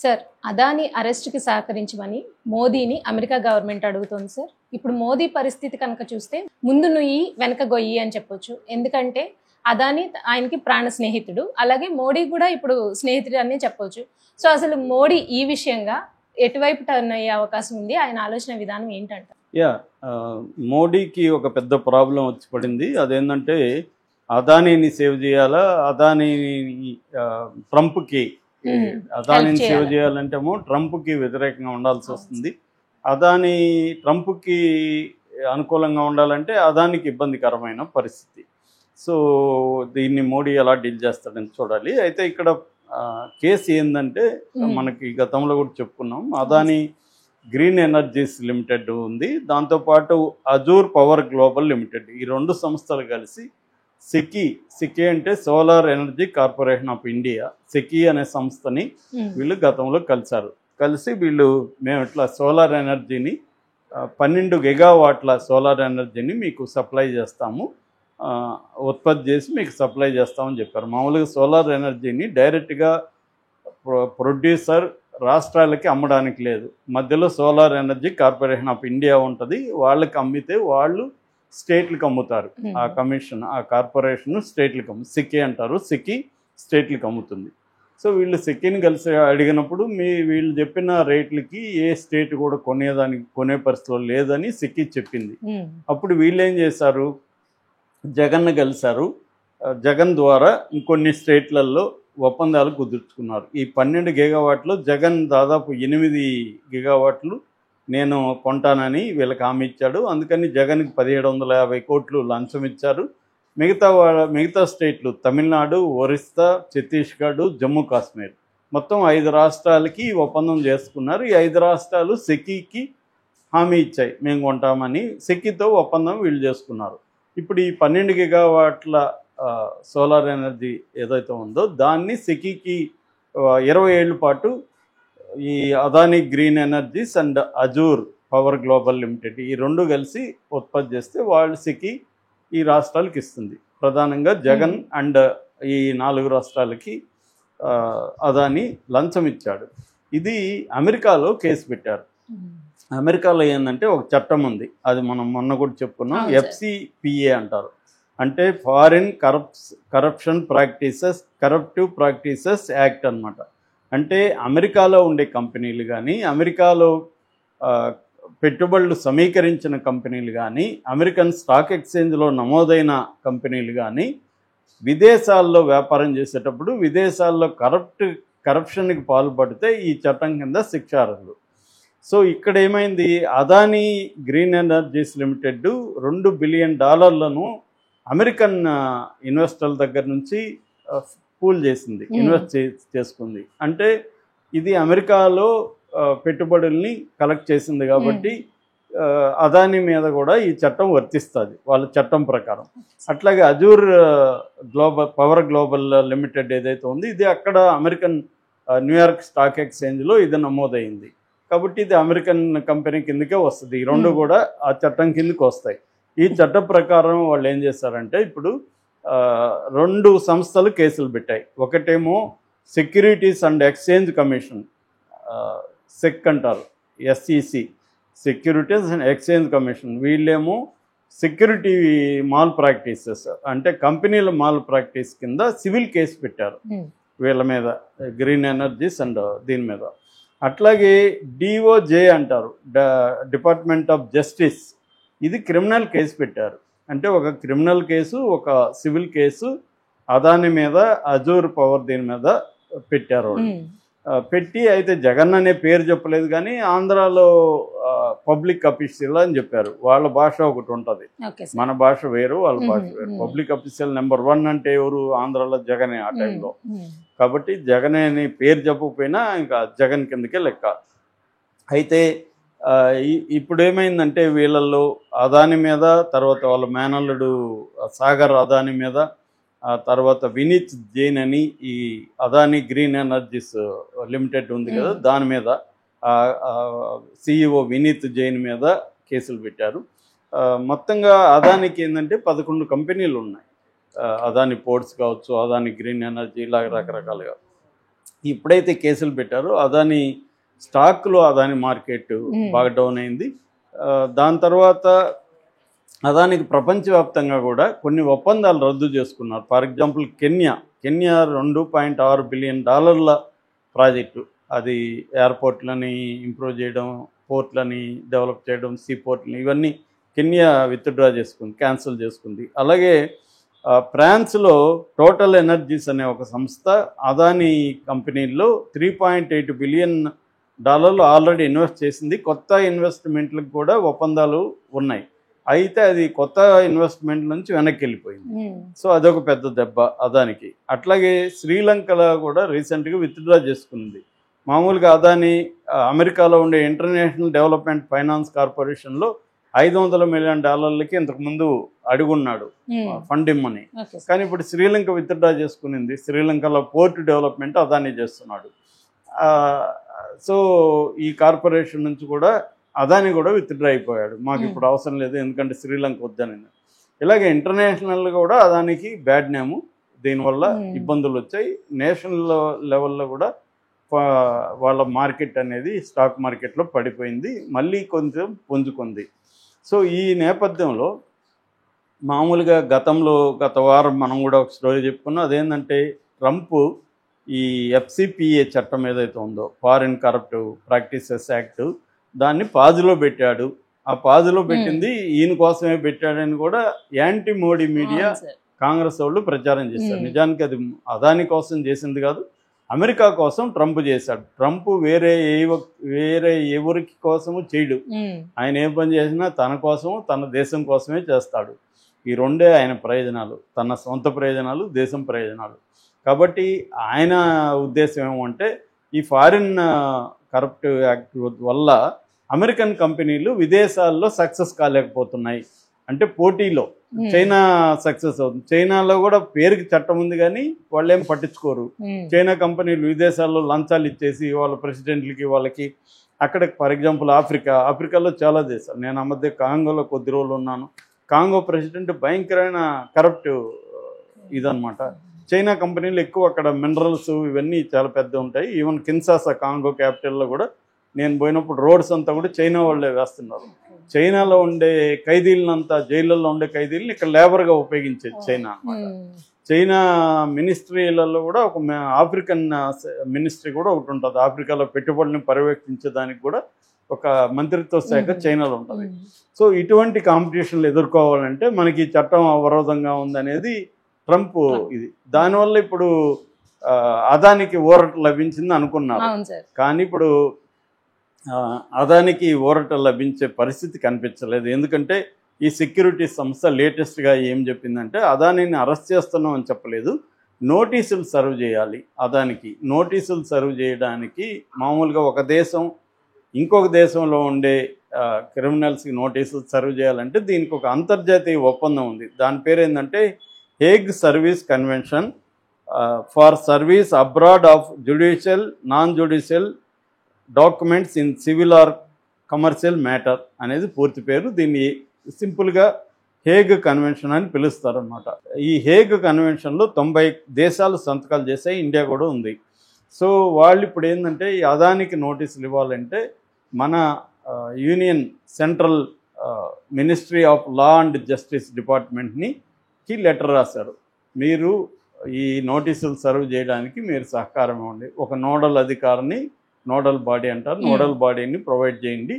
Sir, Adani అరెస్ట్‌కి సహకరించమని మోదీని America government అడుగుతోంది sir. ఇప్పుడు మోదీ పరిస్థితి కనుక చూస్తే ముందు నుయ్యి వెనక గొయ్యి అని చెప్పొచ్చు. ఎందుకంటే అదాని ఆయనకి ప్రాణ స్నేహితుడు. అలాగే మోడీ కూడా ఇప్పుడు స్నేహితుడు అనే చెప్పొచ్చు. సో అసలు మోడీ ఈ విషయంగా ఎటువైపు టర్న్ అయ్యే అవకాశం ఉంది? ఆయన ఆలోచన విధానం ఏంటంటారు? మోడీకి ఒక పెద్ద ప్రాబ్లం వచ్చి పడింది. అదేంటంటే అదానీని సేవ్ చేయాలా, అదానీని ట్రంప్కి అదానీని సేవ్ చేయాలంటేమో ట్రంప్కి వ్యతిరేకంగా ఉండాల్సి వస్తుంది. అదానీ ట్రంప్కి అనుకూలంగా ఉండాలంటే అదానికి ఇబ్బందికరమైన పరిస్థితి. సో దీన్ని మోడీ ఎలా డీల్ చేస్తాడని చూడాలి. అయితే ఇక్కడ కేసు ఏంటంటే మనకి గతంలో కూడా చెప్పుకున్నాం, అదానీ గ్రీన్ ఎనర్జీస్ లిమిటెడ్ ఉంది, దాంతోపాటు అజూర్ పవర్ గ్లోబల్ లిమిటెడ్, ఈ రెండు సంస్థలు కలిసి సెకీ అంటే solar energy corporation of India, SECI అనే సంస్థని వీళ్ళు గతంలో కలిసి వీళ్ళు మేము ఇట్లా సోలార్ ఎనర్జీని 12 గిగావాట్ల సోలార్ ఎనర్జీని మీకు సప్లై చేస్తాము, ఉత్పత్తి చేసి మీకు సప్లై చేస్తామని చెప్పారు. మామూలుగా సోలార్ ఎనర్జీని డైరెక్ట్గా ప్రొడ్యూసర్ రాష్ట్రాలకి అమ్మడానికి లేదు, మధ్యలో solar energy corporation of India ఉంటుంది, వాళ్ళకి అమ్మితే వాళ్ళు స్టేట్లకు అమ్ముతారు. ఆ కమిషన్, ఆ కార్పొరేషన్ స్టేట్లకు సెకీ అంటారు, సెకీ స్టేట్లకు అమ్ముతుంది. సో వీళ్ళు సెకీని కలిసి అడిగినప్పుడు వీళ్ళు చెప్పిన రేట్లకి ఏ స్టేట్ కూడా కొనే పరిస్థితిలో లేదని సెకీ చెప్పింది. అప్పుడు వీళ్ళు ఏం చేశారు, జగన్ను కలిశారు. జగన్ ద్వారా ఇంకొన్ని స్టేట్లలో ఒప్పందాలు కుదుర్చుకున్నారు. ఈ 12 గిగావాట్లు జగన్ దాదాపు 8 గిగావాట్లు నేను కొంటానని వీళ్ళకి హామీ ఇచ్చాడు. అందుకని జగన్కి 1750 కోట్లు లంచం ఇచ్చారు. మిగతా స్టేట్లు తమిళనాడు, ఒరిస్సా, ఛత్తీస్గఢ్, జమ్మూ కాశ్మీర్ మొత్తం 5 రాష్ట్రాలకి ఒప్పందం చేసుకున్నారు. ఈ 5 రాష్ట్రాలు సెకీకి హామీ ఇచ్చాయి, మేము కొంటామని. సెకీతో ఒప్పందం వీళ్ళు చేసుకున్నారు. ఇప్పుడు ఈ 12 గిగావాట్ల సోలార్ ఎనర్జీ ఏదైతే ఉందో దాన్ని సెకీకి 20 ఏళ్ళ పాటు ఈ Adani green energies and Azure power global limited, ఈ రెండు కలిసి ఉత్పత్తి చేస్తే వాళ్ళు సెకీ ఈ రాష్ట్రాలకి ఇస్తుంది. ప్రధానంగా జగన్ అండ్ ఈ 4 రాష్ట్రాలకి అదానీ లంచం ఇచ్చాడు. ఇది అమెరికాలో కేసు పెట్టారు. అమెరికాలో ఏంటంటే ఒక చట్టం ఉంది, అది మనం మొన్న కూడా చెప్పుకున్నాం, FCPA అంటారు. అంటే ఫారిన్ కరప్టివ్ ప్రాక్టీసెస్ యాక్ట్ అన్నమాట. అంటే అమెరికాలో ఉండే కంపెనీలు కానీ, అమెరికాలో పెట్టుబడులు సమీకరించిన కంపెనీలు కానీ, అమెరికన్ స్టాక్ ఎక్స్చేంజ్లో నమోదైన కంపెనీలు కానీ విదేశాల్లో వ్యాపారం చేసేటప్పుడు విదేశాల్లో కరప్షన్కి పాల్పడితే ఈ చట్టం కింద శిక్షార్హులు. సో ఇక్కడ ఏమైంది, Adani green energies limited $2 billion American ఇన్వెస్టర్ల దగ్గర నుంచి పూల్ చేసింది, ఇన్వెస్ట్ చేసుకుంది. అంటే ఇది అమెరికాలో పెట్టుబడుల్ని కలెక్ట్ చేసింది కాబట్టి అదానీ మీద కూడా ఈ చట్టం వర్తిస్తుంది వాళ్ళ చట్టం ప్రకారం. అట్లాగే అజూర్ పవర్ గ్లోబల్ లిమిటెడ్ ఏదైతే ఉంది, ఇది అక్కడ అమెరికన్ న్యూయార్క్ స్టాక్ ఎక్స్చేంజ్లో ఇది నమోదైంది కాబట్టి ఇది అమెరికన్ కంపెనీ కిందకే వస్తుంది. ఈ రెండు కూడా ఆ చట్టం కిందకి వస్తాయి. ఈ చట్ట ప్రకారం వాళ్ళు ఏం చేస్తారంటే ఇప్పుడు 2 సంస్థలు కేసులు పెట్టాయి. ఒకటేమో Securities and Exchange Commission, SEC అంటారు, SEC, Securities and Exchange Commission. వీళ్ళేమో సెక్యూరిటీ మాల్ ప్రాక్టీసెస్ అంటే కంపెనీల మాల్ ప్రాక్టీస్ కింద సివిల్ కేసు పెట్టారు వీళ్ళ మీద, గ్రీన్ ఎనర్జీస్ అండ్ దీని మీద. అట్లాగే DOJ అంటారు, డిపార్ట్మెంట్ ఆఫ్ జస్టిస్, ఇది క్రిమినల్ కేసు పెట్టారు. అంటే ఒక క్రిమినల్ కేసు, ఒక సివిల్ కేసు అదాని మీద, అజూర్ పవర్ దీని మీద పెట్టారు. పెట్టి అయితే జగన్ అనే పేరు చెప్పలేదు కానీ ఆంధ్రాలో పబ్లిక్ అఫీషియల్ అని చెప్పారు. వాళ్ళ భాష ఒకటి ఉంటుంది, మన భాష వేరు, వాళ్ళ భాష వేరు. పబ్లిక్ అఫీషియల్ నెంబర్ 1 అంటే ఎవరు, ఆంధ్రాలో జగనే ఆ టైంలో. కాబట్టి జగనే అని పేరు చెప్పకపోయినా ఇంకా జగన్ కిందకే లెక్క. అయితే ఇప్పుడు ఏమైందంటే వీళ్ళల్లో అదాని మీద, తర్వాత వాళ్ళ మేనల్లుడు సాగర్ అదాని మీద, ఆ తర్వాత వినీత్ జైన్ అని ఈ అదాని గ్రీన్ ఎనర్జీస్ లిమిటెడ్ ఉంది కదా దాని మీద, CEO వినీత్ జైన్ మీద కేసులు పెట్టారు. మొత్తంగా అదానికి ఏంటంటే 11 కంపెనీలు ఉన్నాయి. అదాని పోర్ట్స్ కావచ్చు, అదాని గ్రీన్ ఎనర్జీ, ఇలా రకరకాలుగా. ఇప్పుడైతే కేసులు పెట్టారో అదాని స్టాక్లో అదాని మార్కెట్ బాగా డౌన్ అయింది. దాని తర్వాత అదానికి ప్రపంచవ్యాప్తంగా కూడా కొన్ని ఒప్పందాలు రద్దు చేసుకున్నారు. For example Kenya $2.6 billion project, అది ఎయిర్పోర్ట్లని ఇంప్రూవ్ చేయడం, పోర్ట్లని డెవలప్ చేయడం, సీ పోర్ట్లని, ఇవన్నీ కెన్యా విత్డ్రా చేసుకుంది, క్యాన్సిల్ చేసుకుంది. అలాగే ఫ్రాన్స్లో టోటల్ ఎనర్జీస్ అనే ఒక సంస్థ అదాని కంపెనీల్లో $3.8 బిలియన్ ఆల్రెడీ ఇన్వెస్ట్ చేసింది. కొత్త ఇన్వెస్ట్మెంట్లకు కూడా ఒప్పందాలు ఉన్నాయి. అయితే అది కొత్త ఇన్వెస్ట్మెంట్ నుంచి వెనక్కి వెళ్ళిపోయింది. సో అదొక పెద్ద దెబ్బ అదానికి. అట్లాగే శ్రీలంకలో కూడా రీసెంట్గా విత్డ్రా చేసుకుంది. మామూలుగా అదాని అమెరికాలో ఉండే ఇంటర్నేషనల్ డెవలప్మెంట్ ఫైనాన్స్ కార్పొరేషన్లో $500 మిలియన్ ఇంతకుముందు అడుగున్నాడు ఫండ్ ఇమ్మని. కానీ ఇప్పుడు శ్రీలంక విత్డ్రా చేసుకునింది. శ్రీలంకలో పోర్ట్ డెవలప్మెంట్ అదాని చేస్తున్నాడు. సో ఈ కార్పొరేషన్ నుంచి కూడా అదాని కూడా విత్డ్రా అయిపోయాడు. మాకు ఇప్పుడు అవసరం లేదు, ఎందుకంటే శ్రీలంక వద్దని. ఇలాగే ఇంటర్నేషనల్ కూడా అదానికి బ్యాడ్ నేము, దీనివల్ల ఇబ్బందులు వచ్చాయి. నేషనల్ లెవెల్లో కూడా వాళ్ళ మార్కెట్ అనేది స్టాక్ మార్కెట్లో పడిపోయింది, మళ్ళీ కొంచెం పుంజుకుంది. సో ఈ నేపథ్యంలో మామూలుగా గత వారం మనం కూడా ఒక స్టోరీ చెప్పుకున్నాం. అదేంటంటే ట్రంప్ ఈ FCPA చట్టం ఏదైతే ఉందో, ఫారిన్ కరప్టివ్ ప్రాక్టీసెస్ యాక్ట్, దాన్ని పాజులో పెట్టాడు. ఆ పాజులో పెట్టింది ఈయన కోసమే పెట్టాడని కూడా యాంటీ మోడీ మీడియా, కాంగ్రెస్ వాళ్ళు ప్రచారం చేశారు. నిజానికి అది అదాని కోసం చేసింది కాదు, అమెరికా కోసం ట్రంప్ చేశాడు. ట్రంప్ వేరే ఎవరికి కోసము చేయడు. ఆయన ఏ పని చేసినా తన కోసము, తన దేశం కోసమే చేస్తాడు. ఈ రెండే ఆయన ప్రయోజనాలు, తన సొంత ప్రయోజనాలు, దేశం ప్రయోజనాలు. కాబట్టి ఆయన ఉద్దేశం ఏమంటే ఈ ఫారిన్ కరప్టివ్ యాక్ట్ వల్ల అమెరికన్ కంపెనీలు విదేశాల్లో సక్సెస్ కాలేకపోతున్నాయి. అంటే పోటీలో చైనా సక్సెస్ అవుతుంది. చైనాలో కూడా పేరుకి చట్టం ఉంది కానీ వాళ్ళు ఏం పట్టించుకోరు. చైనా కంపెనీలు విదేశాల్లో లంచాలు ఇచ్చేసి వాళ్ళ ప్రెసిడెంట్లకి వాళ్ళకి అక్కడ, ఫర్ ఎగ్జాంపుల్ ఆఫ్రికాలో చాలా దేశాలు, నేను ఆ మధ్య కాంగోలో కొద్ది రోజులు ఉన్నాను. కాంగో ప్రెసిడెంట్ భయంకరమైన కరప్టివ్ ఇదనమాట. చైనా కంపెనీలు ఎక్కువ అక్కడ మినరల్స్ ఇవన్నీ చాలా పెద్ద ఉంటాయి. ఈవెన్ కిన్షాసా కాంగో క్యాపిటల్లో కూడా నేను పోయినప్పుడు రోడ్స్ అంతా కూడా చైనా వాళ్ళే వేస్తున్నారు. చైనాలో ఉండే ఖైదీలనంతా, జైళ్ళల్లో ఉండే ఖైదీలను ఇక్కడ లేబర్గా ఉపయోగించేది చైనా అనమాట. చైనా మినిస్ట్రీలలో కూడా ఒక ఆఫ్రికన్ మినిస్ట్రీ కూడా ఒకటి ఉంటుంది. ఆఫ్రికాలో పెట్టుబడులను పర్యవేక్షించడానికి కూడా ఒక మంత్రిత్వ శాఖ చైనాలో ఉంటుంది. సో ఇటువంటి కాంపిటీషన్లు ఎదుర్కోవాలంటే మనకి చట్టం అవరోధంగా ఉందనేది ట్రంప్ ఇది. దానివల్ల ఇప్పుడు అదానికి ఊరట లభించింది అనుకున్నారు. కానీ ఇప్పుడు అదానికి ఊరట లభించే పరిస్థితి కనిపించలేదు. ఎందుకంటే ఈ సెక్యూరిటీ సంస్థ లేటెస్ట్గా ఏం చెప్పిందంటే అదానిని అరెస్ట్ చేస్తున్నాం అని చెప్పలేదు, నోటీసులు సర్వ్ చేయాలి. అదానికి నోటీసులు సర్వ్ చేయడానికి మామూలుగా ఒక దేశం ఇంకొక దేశంలో ఉండే క్రిమినల్స్కి నోటీసులు సర్వ్ చేయాలంటే దీనికి ఒక అంతర్జాతీయ ఒప్పందం ఉంది. దాని పేరు ఏంటంటే Hague Service Convention for service abroad of judicial, non judicial documents in civil or commercial matter అనేది పూర్తి పేరు. దీన్ని సింపుల్గా హేగ్ కన్వెన్షన్ అని పిలుస్తారనమాట. ఈ హేగ్ కన్వెన్షన్లో 90 దేశాలు సంతకాలు చేసాయి, ఇండియా కూడా ఉంది. సో వాళ్ళు ఇప్పుడు ఏంటంటే ఈ అదానికి నోటీసులు ఇవ్వాలంటే మన union central ministry of law and justice డిపార్ట్మెంట్కి లెటర్ రాశారు. మీరు ఈ నోటీసులు సర్వ్ చేయడానికి మీరు సహకారం ఇవ్వండి. ఒక నోడల్ అధికారిని, నోడల్ బాడీ అంటారు, నోడల్ బాడీని ప్రొవైడ్ చేయండి,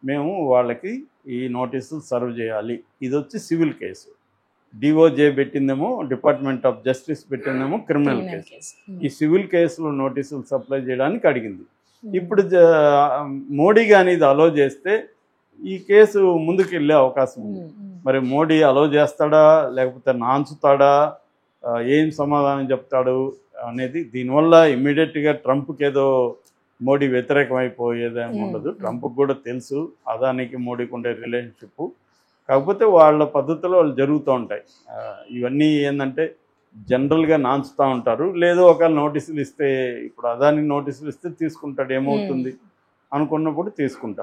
మేము వాళ్ళకి ఈ నోటీసులు సర్వ్ చేయాలి. ఇది వచ్చి సివిల్ కేసు. డిఓజే పెట్టిందేమో, డిపార్ట్మెంట్ ఆఫ్ జస్టిస్ పెట్టిందేమో క్రిమినల్ కేసు. ఈ సివిల్ కేసులో నోటీసులు సప్లై చేయడానికి అడిగింది. ఇప్పుడు మోడీ కానీ ఇది అలో చేస్తే ఈ కేసు ముందుకు వెళ్ళే అవకాశం ఉంది. మరి మోడీ అలో చేస్తాడా లేకపోతే నాంచుతాడా, ఏం సమాధానం చెప్తాడు అనేది. దీనివల్ల ఇమ్మీడియట్గా ట్రంప్కి ఏదో మోడీ వ్యతిరేకమైపోయేదేమో ఉండదు. ట్రంప్కి కూడా తెలుసు అదానికి మోడీకి ఉండే రిలేషన్షిప్. కాకపోతే వాళ్ళ పద్ధతిలో వాళ్ళు జరుగుతూ ఉంటాయి. ఇవన్నీ ఏంటంటే జనరల్గా నాంచుతూ ఉంటారు. లేదో ఒకవేళ నోటీసులు ఇస్తే, ఇప్పుడు అదానికి నోటీసులు ఇస్తే తీసుకుంటాడు, ఏమవుతుంది అనుకున్నప్పుడు తీసుకుంటారు.